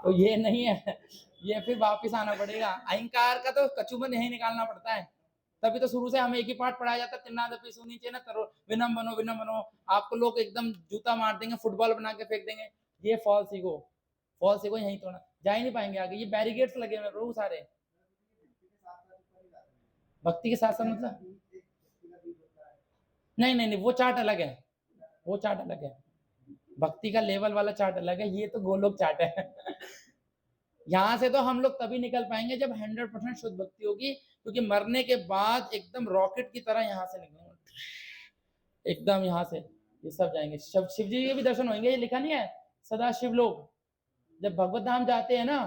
तो ये नहीं है, ये फिर वापस आना पड़ेगा। अहंकार का तो कचूमन यही निकालना पड़ता है। तभी तो शुरू से हमें एक ही पाठ पढ़ाया जाता है, तिन्नादपि सुनीचे न तरो विनम बनो विनम बनो। आपको लोग एकदम जूता मार देंगे, फुटबॉल बना के फेंक देंगे। ये फॉल्स ईगो, फॉल्स ईगो यही तोड़ना, जा ही नहीं पाएंगे आगे। ये बैरिकेड्स लगे हुए प्रभु सारे। भक्ति के साथ साथ मतलब नहीं नहीं नहीं, वो चार्ट अलग है, वो चार्ट अलग है। भक्ति का लेवल वाला चार्ट अलग है, ये तो गोलोक चार्ट है। यहाँ से तो हम लोग तभी निकल पाएंगे जब 100% शुद्ध भक्ति होगी, क्योंकि मरने के बाद एकदम रॉकेट की तरह यहाँ से निकलेंगे, एकदम यहाँ से ये सब जाएंगे। शिव जी के भी दर्शन होंगे, ये लिखा नहीं है सदा शिव लोग। जब भगवत धाम जाते हैं ना,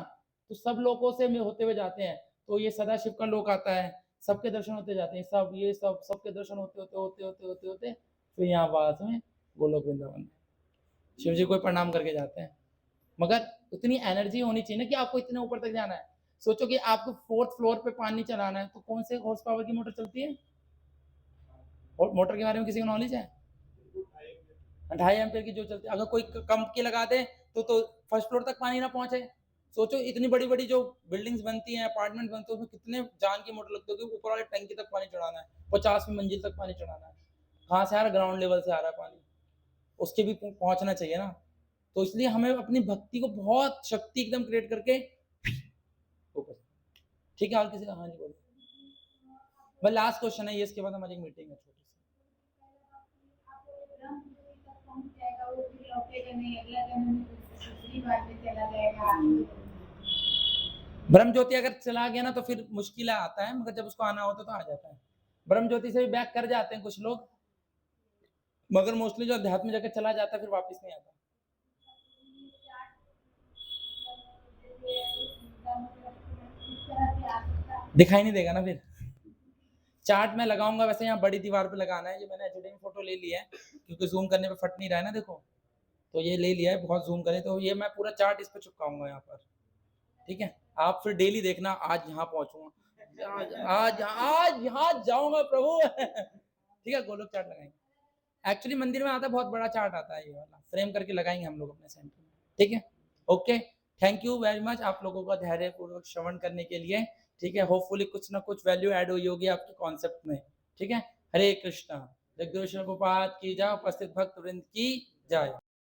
तो सब लोगों से होते हुए जाते हैं, तो ये सदा शिव का लोक आता है, सबके दर्शन होते जाते हैं, सब ये सब सबके दर्शन होते होते होते होते होते होते फिर यहाँ पास में गोलोक वृंदावन शिव जी को प्रणाम करके जाते हैं। मगर उतनी एनर्जी होनी चाहिए ना कि आपको इतने ऊपर तक जाना है। सोचो कि आपको 4th फ्लोर पे पानी चलाना है, तो कौन से हॉर्स पावर की मोटर चलती है? और मोटर के बारे में किसी को नॉलेज है? 2.5 एम्पियर की जो चलती है। अगर कोई कम की लगा दे तो फर्स्ट फ्लोर तक पानी ना पहुंचे। सोचो इतनी बड़ी बड़ी जो बिल्डिंग्स बनती हैं, अपार्टमेंट बनते हैं, उसमें कितने जान की मोटर लगती है, ऊपर वाले टंकी तक पानी चढ़ाना है, 50वीं मंजिल तक पानी चढ़ाना है। कहाँ से आ रहा है? ग्राउंड लेवल से आ रहा है पानी, उसके भी पहुंचना चाहिए ना। तो इसलिए हमें अपनी भक्ति को बहुत शक्ति एकदम क्रिएट करके फोकस। ठीक है, और किसी का? हाँ जी बोलिए। बस लास्ट क्वेश्चन है ये, इसके बाद हमारी मीटिंग है छोटी सी। ब्रह्म ज्योति अगर चला गया ना तो फिर मुश्किल आता है, मगर जब उसको आना होता तो आ जाता है। ब्रह्म ज्योति से भी बैक कर जाते हैं कुछ लोग, मगर मोस्टली जो अध्यात्म जगह चला जाता है फिर वापस नहीं आता। दिखाई नहीं देगा ना फिर। चार्ट में लगाऊंगा, वैसे यहाँ बड़ी दीवार पे लगाना है। ये मैंने एचडी में फोटो ले लिया है, क्योंकि जूम करने पे फट नहीं रहा है ना, देखो तो ये ले लिया है, बहुत जूम करें तो ये मैं पूरा चार्ट इस पे चिपकाऊंगा यहाँ पर। ठीक है, आप फिर डेली देखना, आज यहाँ पहुंचूंगा, आज यहाँ जाऊंगा प्रभु। ठीक है, गोलोक चार्ट लगाएंगे। एक्चुअली मंदिर में आता है, बहुत बड़ा चार्ट आता है, ये वाला फ्रेम करके लगाएंगे हम लोग अपने सेंटर में। ठीक है, okay, thank you very much आप लोगों का धैर्य पूर्वक श्रवण करने के लिए। ठीक है, होपफुली कुछ ना कुछ वैल्यू ऐड हुई होगी आपके कॉन्सेप्ट में। ठीक है, हरे कृष्णा। जगदीश्वर गोपाल की जय, उपस्थित भक्त वृंद की जय।